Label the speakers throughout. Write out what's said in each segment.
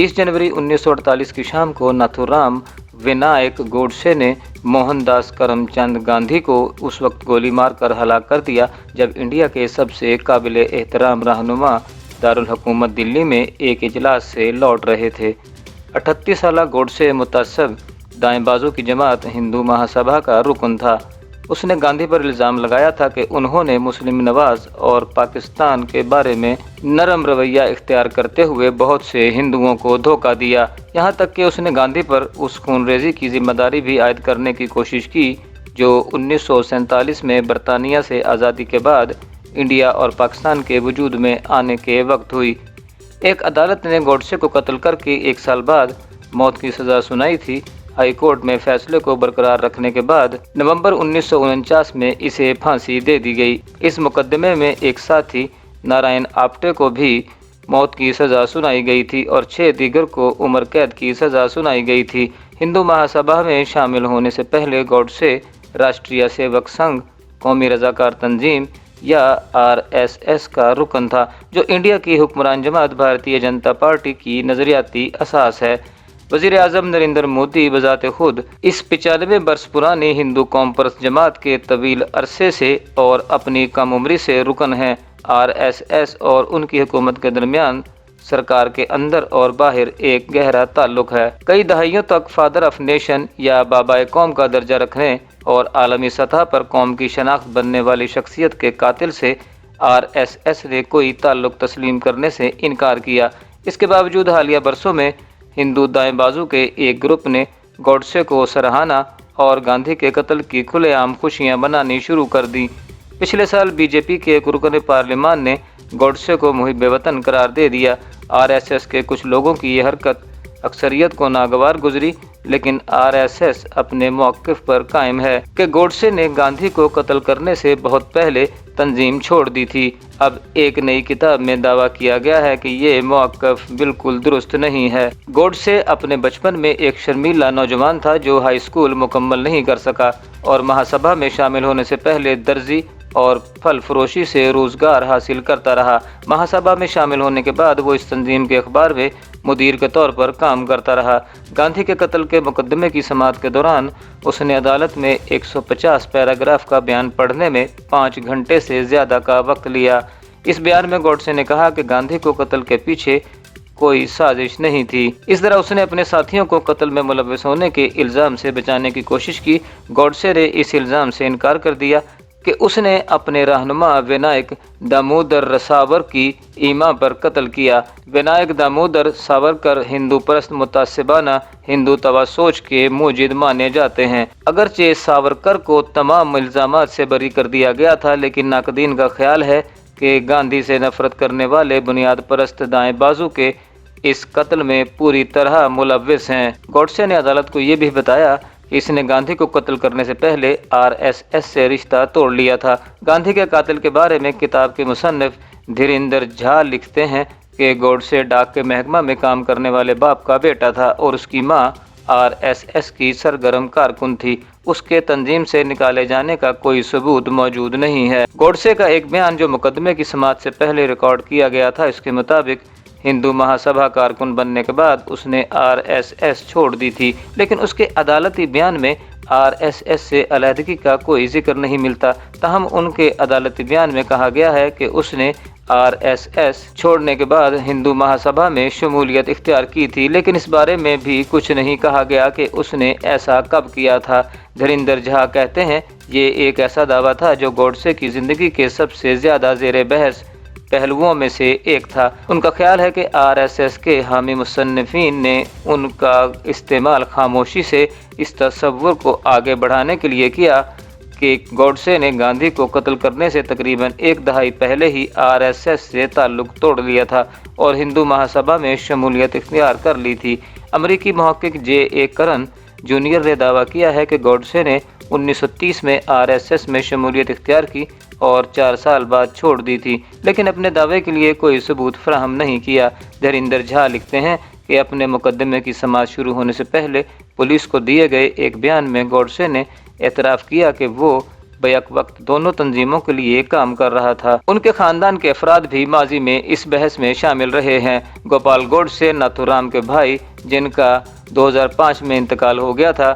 Speaker 1: 30 जनवरी 1948 की शाम को नाथूराम विनायक गोडसे ने मोहनदास करमचंद गांधी को उस वक्त गोली मारकर हलाक कर दिया जब इंडिया के सबसे काबिले एहतराम रहनुमा दारुल हुकूमत दिल्ली में एक इजलास से लौट रहे थे। 38 साला गोडसे मुतअस्सिब दाएं बाजू की जमात हिंदू महासभा का रुकन था। उसने गांधी पर इल्ज़ाम लगाया था कि उन्होंने मुस्लिम नवाज और पाकिस्तान के बारे में नरम रवैया इख्तियार करते हुए बहुत से हिंदुओं को धोखा दिया। यहाँ तक कि उसने गांधी पर उस खूनरेज़ी की जिम्मेदारी भी आयद करने की कोशिश की जो 1947 में बरतानिया से आज़ादी के बाद इंडिया और पाकिस्तान के वजूद में आने के वक्त हुई। एक अदालत ने गोडसे को कत्ल करके 1 साल बाद मौत की सज़ा सुनाई थी। हाई कोर्ट में फैसले को बरकरार रखने के बाद नवंबर 1949 में इसे फांसी दे दी गई। इस मुकदमे में एक साथी नारायण आप्टे को भी मौत की सज़ा सुनाई गई थी और 6 दीगर को उम्र कैद की सज़ा सुनाई गई थी। हिंदू महासभा में शामिल होने से पहले गोडसे राष्ट्रीय सेवक संघ, कौमी रज़ाकार तंजीम या RSS का रुकन था, जो इंडिया की हुक्मरान जमात भारतीय जनता पार्टी की नज़रियाती असास है। वज़ीर आज़म नरेंद्र मोदी बज़ाते खुद इस 95 बरस पुरानी हिंदू कौम परस्त जमात के तवील अरसे से और अपनी कम उम्री से रुकन हैं। RSS और उनकी हुकूमत के दरमियान सरकार के अंदर और बाहर एक गहरा ताल्लुक है। कई दहाइयों तक फादर ऑफ नेशन या बाबाए कौम का दर्जा रखने और आलमी सतह पर कौम की शनाख्त बनने वाली शख्सियत के कातिल से RSS ने कोई ताल्लुक तस्लीम करने से इनकार किया। इसके बावजूद हालिया बरसों में हिंदू दाएं बाजू के एक ग्रुप ने गोडसे को सराहना और गांधी के कत्ल की खुलेआम खुशियां मनानी शुरू कर दी। पिछले साल बीजेपी के एक रुकन पार्लियामान ने गोडसे को मुहिब वतन करार दे दिया। RSS के कुछ लोगों की यह हरकत अक्सरियत को नागवार गुजरी, लेकिन RSS अपने मौक़िफ़ पर कायम है कि गोडसे ने गांधी को कत्ल करने से बहुत पहले तंजीम छोड़ दी थी। अब एक नई किताब में दावा किया गया है कि ये मौक़िफ़ बिल्कुल दुरुस्त नहीं है। गोडसे अपने बचपन में एक शर्मीला नौजवान था जो हाई स्कूल मुकम्मल नहीं कर सका और महासभा में शामिल होने से पहले दर्जी और फल फरोशी से रोज़गार हासिल करता रहा। महासभा में शामिल होने के बाद वो इस तंजीम के अखबार में मुदीर के तौर पर काम करता रहा। गांधी के कत्ल के मुकदमे की समाअत के दौरान उसने अदालत में 150 पैराग्राफ का बयान पढ़ने में 5 घंटे से ज़्यादा का वक्त लिया। इस बयान में गोडसे ने कहा कि गांधी को कत्ल के पीछे कोई साजिश नहीं थी। इस तरह उसने अपने साथियों को कत्ल में मुलव्वस होने के इल्ज़ाम से बचाने की कोशिश की। गोडसे ने इस इल्ज़ाम से इनकार कर दिया कि उसने अपने रहनुमा विनायक दामोदर सावरकर की ईमा पर कत्ल किया। विनायक दामोदर सावरकर हिंदू परस्त मुतासिबाना हिंदू तवासोच के मूजिद माने जाते हैं। अगरचे सावरकर को तमाम इल्ज़ामात से बरी कर दिया गया था, लेकिन नाकदीन का ख्याल है कि गांधी से नफरत करने वाले बुनियाद परस्त दाएं बाजू के इस कत्ल में पूरी तरह मुलव्विस हैं। गोडसे ने अदालत को ये भी बताया कि इसने गांधी को कत्ल करने से पहले RSS से रिश्ता तोड़ लिया था। गांधी के कातिल के बारे में किताब के मुसन्निफ धीरेंद्र झा लिखते हैं कि गोडसे डाक के महकमा में काम करने वाले बाप का बेटा था और उसकी माँ RSS की सरगर्म कारकुन थी। उसके तंजीम से निकाले जाने का कोई सबूत मौजूद नहीं है। गोडसे का एक बयान जो मुकदमे की समाअत से पहले रिकॉर्ड किया गया था, इसके मुताबिक हिंदू महासभा कारकुन बनने के बाद उसने RSS छोड़ दी थी, लेकिन उसके अदालती बयान में RSS से अलहदगी का कोई जिक्र नहीं मिलता। ताहम उनके अदालती बयान में कहा गया है कि उसने RSS छोड़ने के बाद हिंदू महासभा में शमूलियत इख्तियार की थी, लेकिन इस बारे में भी कुछ नहीं कहा गया कि उसने ऐसा कब किया था। धीरेंद्र झा कहते हैं, ये एक ऐसा दावा था जो गोडसे की ज़िंदगी के सबसे ज़्यादा ज़ेर बहस पहलुओं में से एक था। उनका ख्याल है कि RSS के हामी मुसन्निफीन ने उनका इस्तेमाल खामोशी से इस तसव्वुर को आगे बढ़ाने के लिए किया कि गोडसे ने गांधी को कत्ल करने से तकरीबन एक दहाई पहले ही RSS से ताल्लुक़ तोड़ लिया था और हिंदू महासभा में शमूलियत इख्तियार कर ली थी। अमरीकी मुहक्किक J.A. करन जूनियर ने दावा किया है कि गोडसे ने 1930 में RSS में शमूलियत इख्तियार की और 4 साल बाद छोड़ दी थी, लेकिन अपने दावे के लिए कोई सबूत फराहम नहीं किया। धीरेंद्र झा लिखते हैं कि अपने मुकदमे की समाअत शुरू होने से पहले पुलिस को दिए गए एक बयान में गोडसे ने एतराफ़ किया कि वो बैक वक्त दोनों तंजीमों के लिए काम कर रहा था। उनके खानदान के अफराद भी माजी में इस बहस में शामिल रहे हैं। गोपाल गोडसे नाथूराम के भाई, जिनका 2005 में इंतकाल हो गया था,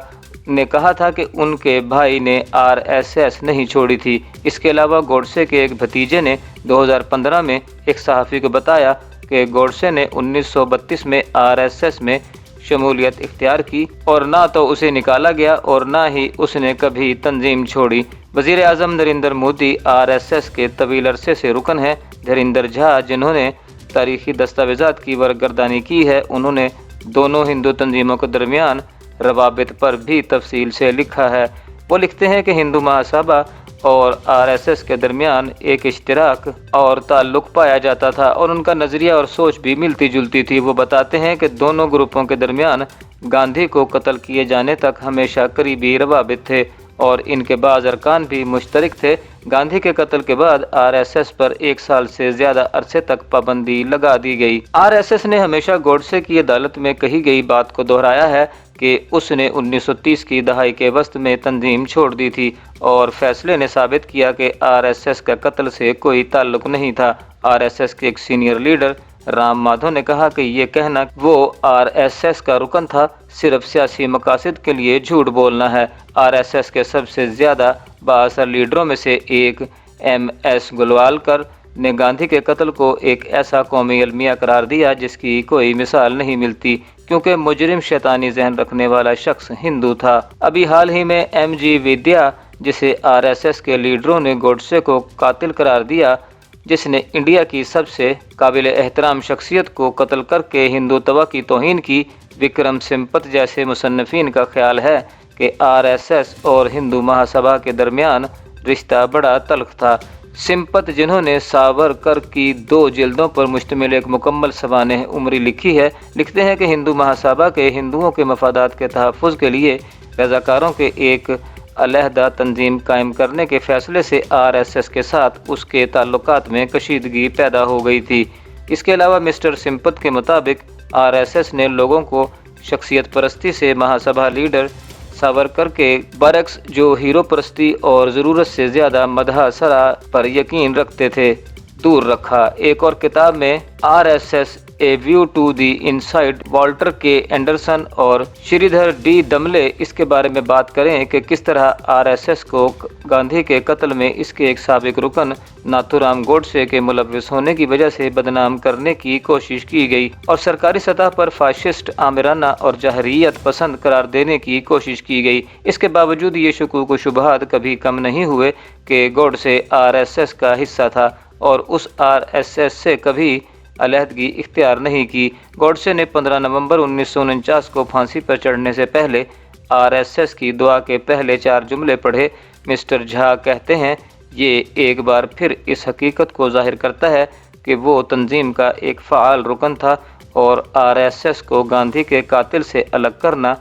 Speaker 1: ने कहा था कि उनके भाई ने आरएसएस नहीं छोड़ी थी। इसके अलावा गोडसे के एक भतीजे ने 2015 में एक सहाफ़ी को बताया कि गोडसे ने 1932 में आरएसएस में शमूलियत इख्तियार की और ना तो उसे निकाला गया और ना ही उसने कभी तंजीम छोड़ी। वज़ीर आज़म नरेंद्र मोदी आरएसएस के तवील अरसे से रुकन हैं। धीरेंद्र झा, जिन्होंने तारीखी दस्तावेज़ात की वर्गर्दानी की है, उन्होंने दोनों हिंदू तंजीमों के दरमियान रवाबित पर भी तफसील से लिखा है। वो लिखते हैं कि हिंदू महासभा और आरएसएस के दरमियान एक इश्तिराक और ताल्लुक़ पाया जाता था और उनका नज़रिया और सोच भी मिलती जुलती थी। वो बताते हैं कि दोनों ग्रुपों के दरमियान गांधी को कत्ल किए जाने तक हमेशा करीबी रवाबित थे और इनके बाज़ अरकान भी मुश्तरक थे। गांधी के कत्ल के बाद आरएसएस पर 1 साल से ज़्यादा अरसे तक पाबंदी लगा दी गई। आरएसएस ने हमेशा गोडसे की अदालत में कही गई बात को दोहराया है कि उसने 1930 की दहाई के वस्त में तंजीम छोड़ दी थी और फैसले ने साबित किया कि आरएसएस का कत्ल से कोई ताल्लुक नहीं था। आरएसएस के एक सीनियर लीडर राम माधव ने कहा कि ये कहना वो आरएसएस का रुकन था सिर्फ सियासी मकासद के लिए झूठ बोलना है। आरएसएस के सबसे ज़्यादा बाअसर लीडरों में से एक एमएस गोलवालकर ने गांधी के कत्ल को एक ऐसा कौमी अलमिया करार दिया जिसकी कोई मिसाल नहीं मिलती, क्योंकि मुजरिम शैतानी जहन रखने वाला शख्स हिंदू था। अभी हाल ही में एमजी विद्या, जिसे आरएसएस के लीडरों ने गोडसे को कातिल करार दिया, जिसने इंडिया की सबसे काबिल एहतराम शख्सियत को कत्ल करके हिंदुत्व की तौहीन की, विक्रम सिंपत जैसे मुसन्निफीन का ख्याल है कि आरएसएस और हिंदू महासभा के दरमियान रिश्ता बड़ा तल्ख था। सिंपत, जिन्होंने सावरकर की 2 जिल्दों पर मुश्तमिल एक मुकम्मल सवानेह उम्री लिखी है, लिखते हैं कि हिंदू महासभा के हिंदुओं के मफादात के तहफ़्फ़ुज़ के लिए रज़ाकारों के एक अलहदा तंजीम कायम करने के फ़ैसले से आरएसएस के साथ उसके ताल्लुकात में कशीदगी पैदा हो गई थी। इसके अलावा मिस्टर सिंपत के मुताबिक आरएसएस ने लोगों को शख्सियत परस्ती से महासभा लीडर सावरकर के बरक्स, जो हीरो परस्ती और ज़रूरत से ज़्यादा मदह सरा पर यकीन रखते थे, दूर रखा। एक और किताब में RSS a view to the inside, Walter K Andersen और श्रीधर डी दमले इसके बारे में बात करें कि किस तरह आरएसएस को गांधी के कत्ल में इसके एक साबिक रुकन नाथूराम गोडसे के मुलव्विस होने की वजह से बदनाम करने की कोशिश की गई और सरकारी सतह पर फाशिस्ट, आमिराना और जहरियत पसंद करार देने की कोशिश की गई। इसके बावजूद ये शकूक व शुबहात कभी कम नहीं हुए कि गोडसे आरएसएस का हिस्सा था और उस आरएसएस से कभी अलहदगी इख्तियार नहीं की। गोडसे ने 15 नवंबर 1949 को फांसी पर चढ़ने से पहले आरएसएस की दुआ के पहले 4 जुमले पढ़े। मिस्टर झा कहते हैं, ये एक बार फिर इस हकीकत को जाहिर करता है कि वो तंजीम का एक फ़ाल रुकन था और आरएसएस को गांधी के कातिल से अलग करना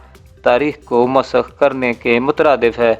Speaker 1: तारीख को मसख करने के मुतरादिफ है।